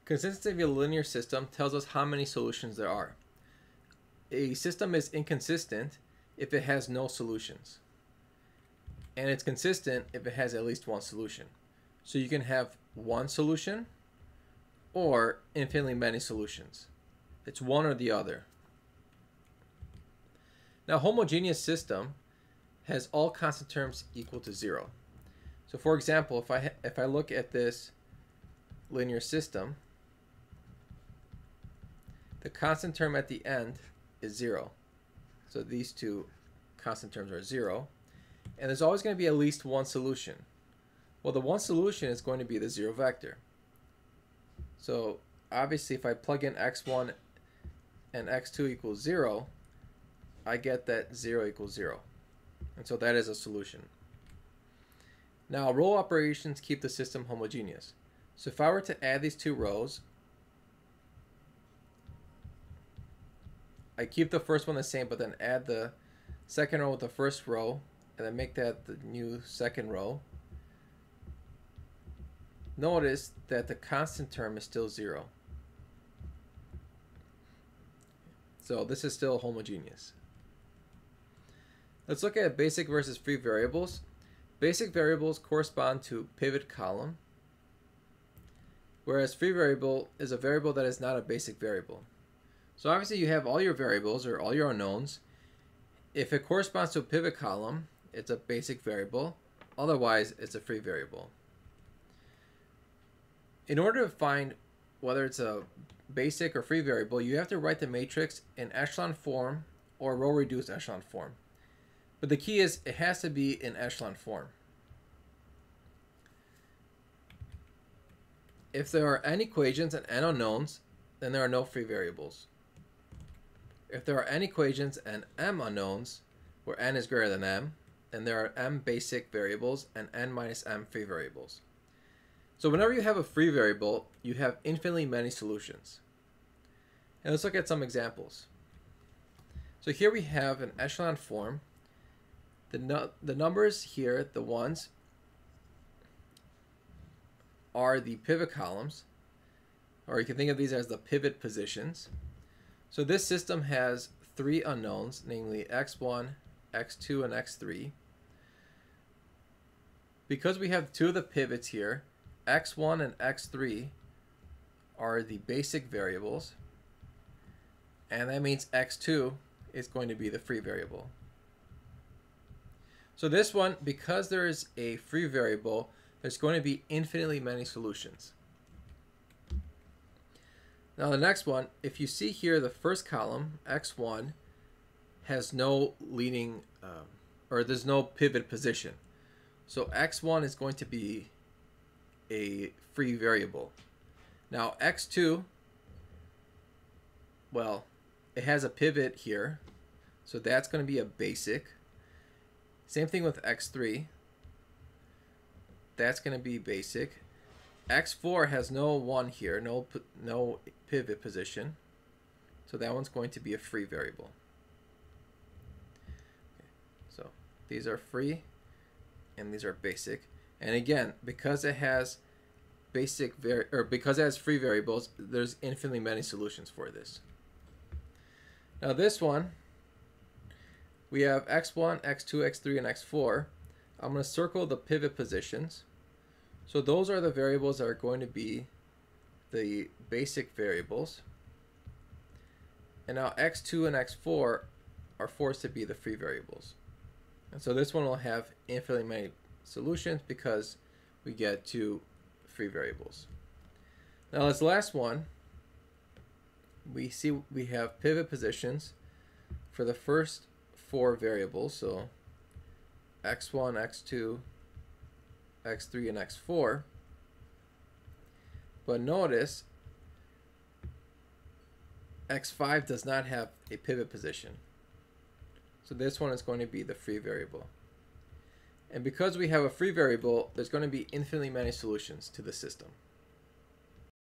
Consistency of a linear system tells us how many solutions there are. A system is inconsistent if it has no solutions. And it's consistent if it has at least one solution. So you can have one solution or infinitely many solutions. It's one or the other. Now, a homogeneous system has all constant terms equal to 0. So for example, if I look at this linear system, the constant term at the end is 0. So these two constant terms are 0. And there's always going to be at least one solution. Well, the one solution is going to be the 0 vector. So obviously, if I plug in x1 and x2 equals 0, I get that 0 equals 0. And so that is a solution. Now, row operations keep the system homogeneous. So if I were to add these two rows, I keep the first one the same, but then add the second row with the first row, and then make that the new second row. Notice that the constant term is still 0. So this is still homogeneous. Let's look at basic versus free variables. Basic variables correspond to pivot column, whereas free variable is a variable that is not a basic variable. So obviously you have all your variables or all your unknowns. If it corresponds to a pivot column, it's a basic variable. Otherwise, it's a free variable. In order to find whether it's a basic or free variable, you have to write the matrix in echelon form or row reduced echelon form. But the key is it has to be in echelon form. If there are n equations and n unknowns, then there are no free variables. If there are n equations and m unknowns, where n is greater than m, then there are m basic variables and n minus m free variables. So whenever you have a free variable, you have infinitely many solutions. And let's look at some examples. So here we have an echelon form. The numbers here, the ones, are the pivot columns, or you can think of these as the pivot positions. So this system has 3 unknowns, namely x1, x2, and x3. Because we have 2 of the pivots here, x1 and x3 are the basic variables, and that means x2 is going to be the free variable. So this one, because there is a free variable, there's going to be infinitely many solutions. Now the next one, if you see here the first column, x1, has no leading, or there's no pivot position. So x1 is going to be a free variable. Now x2, well, it has a pivot here, so that's going to be a basic. Same thing with x3. That's going to be basic. x4 has no 1 here, no pivot position, so that one's going to be a free variable. Okay, so these are free and these are basic. And again, because it has because it has free variables, there's infinitely many solutions for this. Now this one, we have x1, x2, x3, and x4. I'm going to circle the pivot positions. So those are the variables that are going to be the basic variables. And now x2 and x4 are forced to be the free variables. And so this one will have infinitely many solutions because we get 2 free variables. Now this last one, we see we have pivot positions for the first 4 variables, so x1, x2, x3, and x4. But notice x5 does not have a pivot position. So this one is going to be the free variable. And because we have a free variable, there's going to be infinitely many solutions to the system.